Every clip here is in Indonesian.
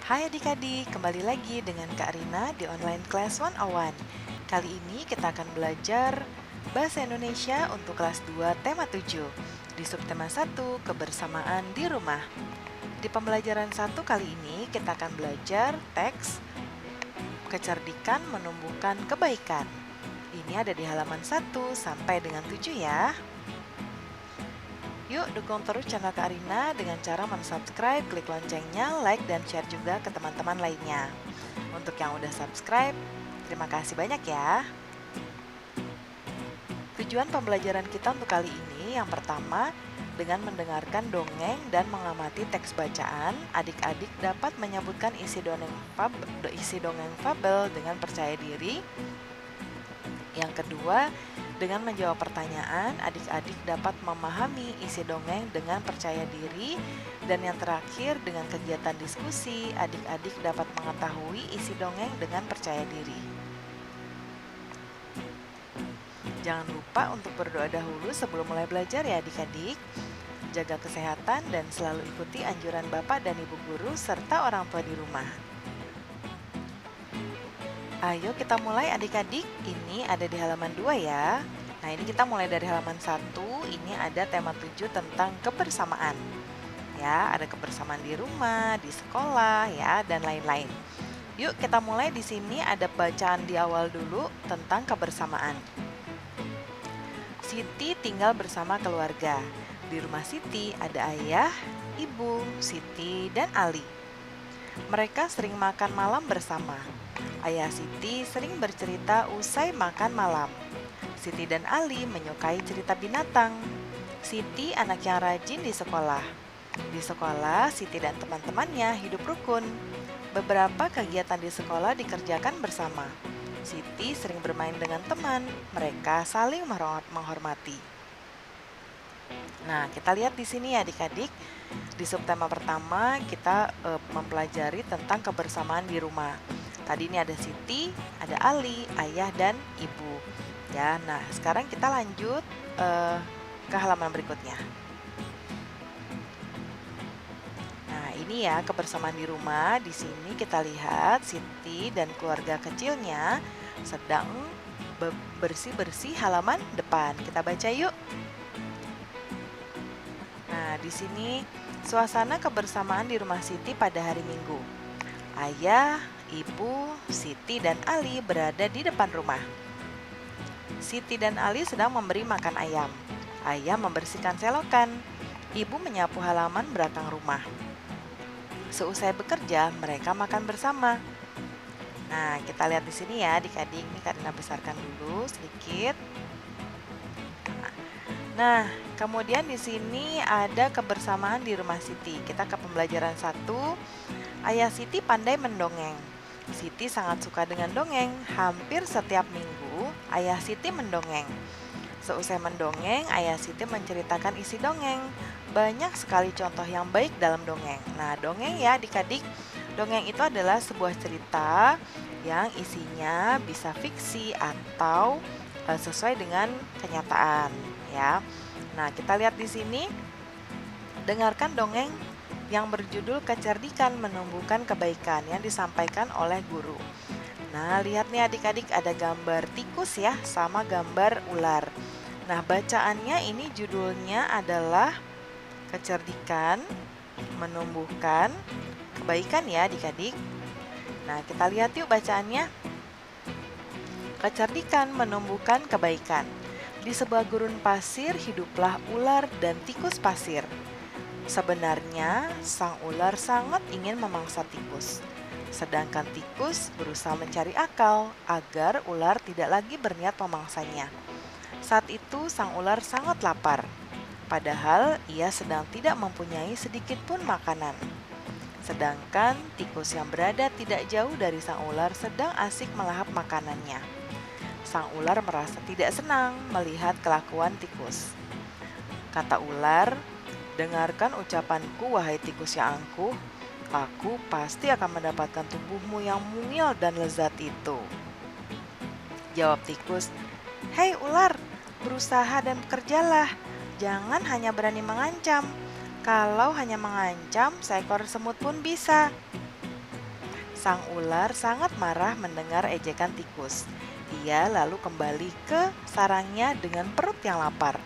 Hai adik-adik, kembali lagi dengan Kak Rina di Online Class 101. Kali ini kita akan belajar Bahasa Indonesia untuk kelas 2 tema 7 di subtema 1 kebersamaan di rumah. Di pembelajaran 1 kali ini kita akan belajar teks kecerdikan menumbuhkan kebaikan. Ini ada di halaman 1 sampai dengan 7 ya. Yuk dukung terus channel Kak Arina dengan cara mensubscribe, klik loncengnya, like, dan share juga ke teman-teman lainnya. Untuk yang udah subscribe, terima kasih banyak ya. Tujuan pembelajaran kita untuk kali ini yang pertama, dengan mendengarkan dongeng dan mengamati teks bacaan, adik-adik dapat menyebutkan isi dongeng fabel dengan percaya diri. Yang kedua, dengan menjawab pertanyaan, adik-adik dapat memahami isi dongeng dengan percaya diri. Dan yang terakhir, dengan kegiatan diskusi, adik-adik dapat mengetahui isi dongeng dengan percaya diri. Jangan lupa untuk berdoa dahulu sebelum mulai belajar ya adik-adik. Jaga kesehatan dan selalu ikuti anjuran Bapak dan Ibu guru serta orang tua di rumah. Ayo kita mulai adik-adik, ini ada di halaman 2 ya. Nah ini kita mulai dari halaman 1, ini ada tema 7 tentang kebersamaan. Ya, ada kebersamaan di rumah, di sekolah ya, dan lain-lain. Yuk kita mulai di sini ada bacaan di awal dulu tentang kebersamaan. Siti tinggal bersama keluarga. Di rumah Siti ada ayah, ibu, Siti, dan Ali. Mereka sering makan malam bersama. Ayah Siti sering bercerita usai makan malam. Siti dan Ali menyukai cerita binatang. Siti anak yang rajin di sekolah. Di sekolah, Siti dan teman-temannya hidup rukun. Beberapa kegiatan di sekolah dikerjakan bersama. Siti sering bermain dengan teman. Mereka saling menghormati. Nah, kita lihat di sini ya adik-adik. Di subtema pertama kita mempelajari tentang kebersamaan di rumah. Tadi ini ada Siti, ada Ali, ayah, dan ibu. Ya, nah sekarang kita lanjut ke halaman berikutnya. Nah, ini ya kebersamaan di rumah. Di sini kita lihat Siti dan keluarga kecilnya sedang bersih-bersih halaman depan. Kita baca yuk. Nah, di sini suasana kebersamaan di rumah Siti pada hari Minggu. Ayah, ibu, Siti, dan Ali berada di depan rumah. Siti dan Ali sedang memberi makan ayam. Ayah membersihkan selokan. Ibu menyapu halaman belakang rumah. Seusai bekerja, mereka makan bersama. Nah, kita lihat di sini ya adik-adik. Ini Karina besarkan dulu sedikit. Nah, kemudian di sini ada kebersamaan di rumah Siti. Kita ke pembelajaran 1. Ayah Siti pandai mendongeng. Siti sangat suka dengan dongeng. Hampir setiap minggu, ayah Siti mendongeng. Seusai mendongeng, ayah Siti menceritakan isi dongeng. Banyak sekali contoh yang baik dalam dongeng. Nah, dongeng ya adik-adik. Dongeng itu adalah sebuah cerita yang isinya bisa fiksi atau sesuai dengan kenyataan ya. Nah, kita lihat di sini. Dengarkan dongeng yang berjudul Kecerdikan Menumbuhkan Kebaikan yang disampaikan oleh guru. Nah, lihat nih adik-adik ada gambar tikus ya sama gambar ular. Nah, bacaannya ini judulnya adalah Kecerdikan Menumbuhkan Kebaikan ya adik-adik. Nah, kita lihat yuk bacaannya. Kecerdikan menumbuhkan kebaikan. Di sebuah gurun pasir hiduplah ular dan tikus pasir. Sebenarnya, sang ular sangat ingin memangsa tikus. Sedangkan tikus berusaha mencari akal agar ular tidak lagi berniat memangsanya. Saat itu, sang ular sangat lapar. Padahal, ia sedang tidak mempunyai sedikit pun makanan. Sedangkan tikus yang berada tidak jauh dari sang ular sedang asik melahap makanannya. Sang ular merasa tidak senang melihat kelakuan tikus. Kata ular, "Dengarkan ucapanku, wahai tikus yang angkuh. Aku pasti akan mendapatkan tubuhmu yang mungil dan lezat itu." Jawab tikus, "Hei ular, berusaha dan bekerjalah. Jangan hanya berani mengancam. Kalau hanya mengancam, seekor semut pun bisa." Sang ular sangat marah mendengar ejekan tikus. Ia lalu kembali ke sarangnya dengan perut yang lapar.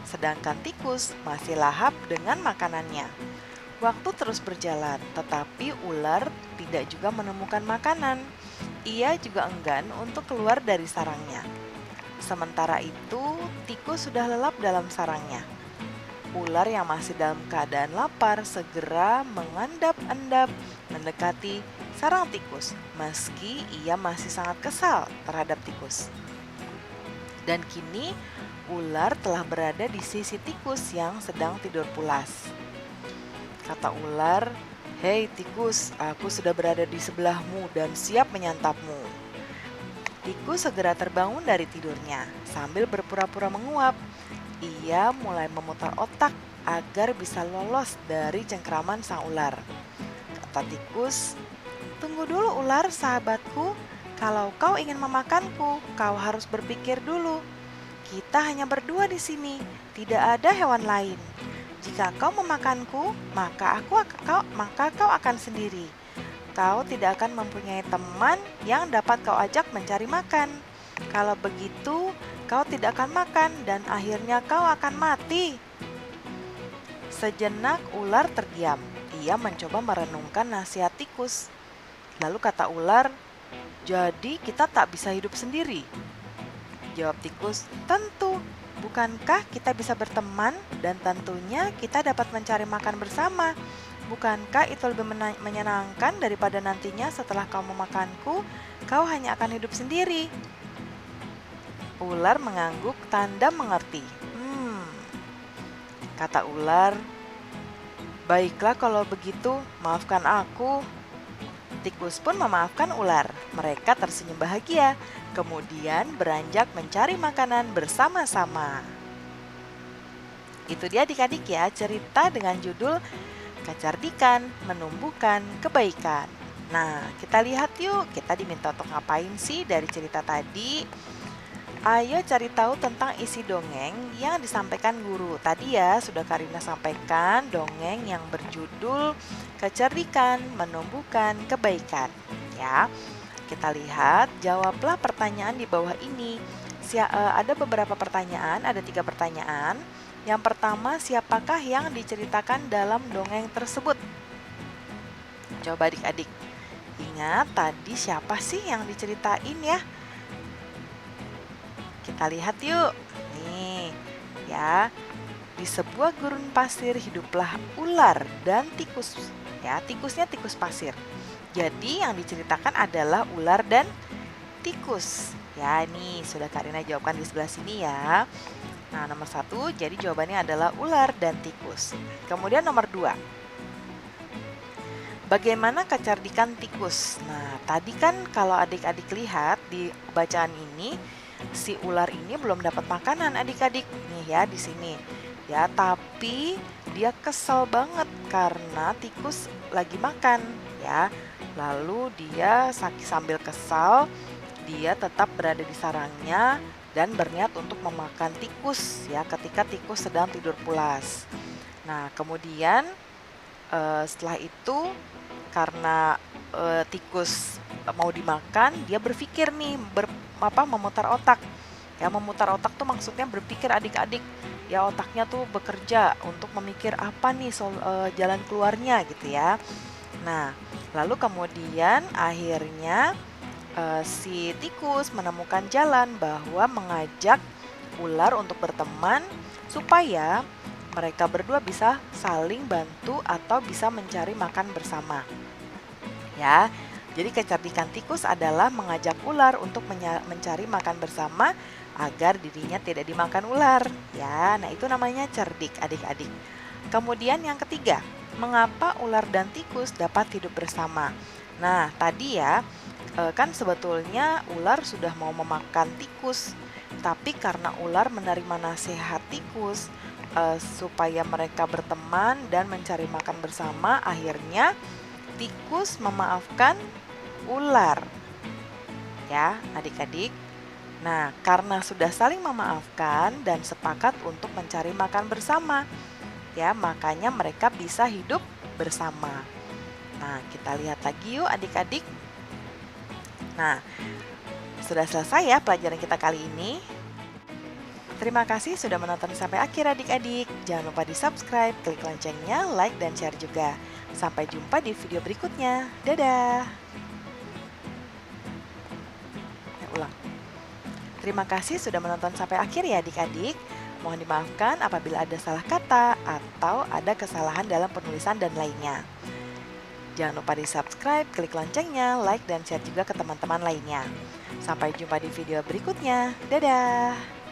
Sedangkan tikus masih lahap dengan makanannya. Waktu terus berjalan, tetapi ular tidak juga menemukan makanan. Ia juga enggan untuk keluar dari sarangnya. Sementara itu, tikus sudah lelap dalam sarangnya. Ular yang masih dalam keadaan lapar segera mengandap-andap mendekati sarang tikus, meski ia masih sangat kesal terhadap tikus. Dan kini ular telah berada di sisi tikus yang sedang tidur pulas. Kata ular, "Hei tikus, aku sudah berada di sebelahmu dan siap menyantapmu." Tikus segera terbangun dari tidurnya sambil berpura-pura menguap. Ia mulai memutar otak agar bisa lolos dari cengkraman sang ular. Kata tikus, "Tunggu dulu ular sahabatku, kalau kau ingin memakanku, kau harus berpikir dulu. Kita hanya berdua di sini, tidak ada hewan lain. Jika kau memakanku, maka kau akan sendiri. Kau tidak akan mempunyai teman yang dapat kau ajak mencari makan. Kalau begitu, kau tidak akan makan dan akhirnya kau akan mati." Sejenak ular terdiam. Ia mencoba merenungkan nasihat tikus. Lalu kata ular, "Jadi kita tak bisa hidup sendiri?" Jawab tikus, "Tentu. Bukankah kita bisa berteman dan tentunya kita dapat mencari makan bersama? Bukankah itu lebih menyenangkan daripada nantinya setelah kau memakanku, kau hanya akan hidup sendiri?" Ular mengangguk tanda mengerti. Kata ular, "Baiklah kalau begitu, maafkan aku." Tikus pun memaafkan ular. Mereka tersenyum bahagia, kemudian beranjak mencari makanan bersama-sama. Itu dia adik-adik ya, cerita dengan judul Kecerdikan Menumbuhkan Kebaikan. Nah, kita lihat yuk, kita diminta untuk ngapain sih dari cerita tadi? Ayo cari tahu tentang isi dongeng yang disampaikan guru. Tadi ya sudah Karina sampaikan dongeng yang berjudul Kecerdikan Menumbuhkan Kebaikan. Ya, kita lihat, jawablah pertanyaan di bawah ini. Ada beberapa pertanyaan, ada 3 pertanyaan. Yang pertama, siapakah yang diceritakan dalam dongeng tersebut? Coba adik-adik ingat tadi siapa sih yang diceritain ya? Kita lihat yuk. Nih, ya. Di sebuah gurun pasir hiduplah ular dan tikus. Ya, tikusnya tikus pasir. Jadi yang diceritakan adalah ular dan tikus. Ya, nih sudah Karina jawabkan di sebelah sini ya. Nah, nomor 1, jadi jawabannya adalah ular dan tikus. Kemudian nomor 2. Bagaimana kecerdikan tikus? Nah, tadi kan kalau adik-adik lihat di bacaan ini, si ular ini belum dapat makanan adik-adik nih ya di sini ya, tapi dia kesel banget karena tikus lagi makan ya. Lalu dia sambil kesal, dia tetap berada di sarangnya dan berniat untuk memakan tikus ya ketika tikus sedang tidur pulas. Nah, kemudian setelah itu karena tikus mau dimakan, dia berpikir nih memutar otak. Ya, memutar otak tuh maksudnya berpikir adik-adik. Ya, otaknya tuh bekerja untuk memikir apa nih jalan keluarnya gitu ya. Nah, lalu kemudian akhirnya si tikus menemukan jalan bahwa mengajak ular untuk berteman supaya mereka berdua bisa saling bantu atau bisa mencari makan bersama. Ya, jadi kecerdikan tikus adalah mengajak ular untuk mencari makan bersama agar dirinya tidak dimakan ular. Ya, nah itu namanya cerdik adik-adik. Kemudian yang ketiga, mengapa ular dan tikus dapat hidup bersama? Nah, tadi ya, kan sebetulnya ular sudah mau memakan tikus, tapi karena ular menerima nasihat tikus supaya mereka berteman dan mencari makan bersama, akhirnya tikus memaafkan ular. Ya, adik-adik. Nah, karena sudah saling memaafkan dan sepakat untuk mencari makan bersama, ya, makanya mereka bisa hidup bersama. Nah, kita lihat lagi yuk adik-adik. Nah, sudah selesai ya pelajaran kita kali ini. Terima kasih sudah menonton sampai akhir adik-adik. Jangan lupa di subscribe, klik loncengnya, like, dan share juga. Sampai jumpa di video berikutnya. Dadah! Ulang. Terima kasih sudah menonton sampai akhir ya adik-adik. Mohon dimaafkan apabila ada salah kata atau ada kesalahan dalam penulisan dan lainnya. Jangan lupa di subscribe, klik loncengnya, like, dan share juga ke teman-teman lainnya. Sampai jumpa di video berikutnya. Dadah!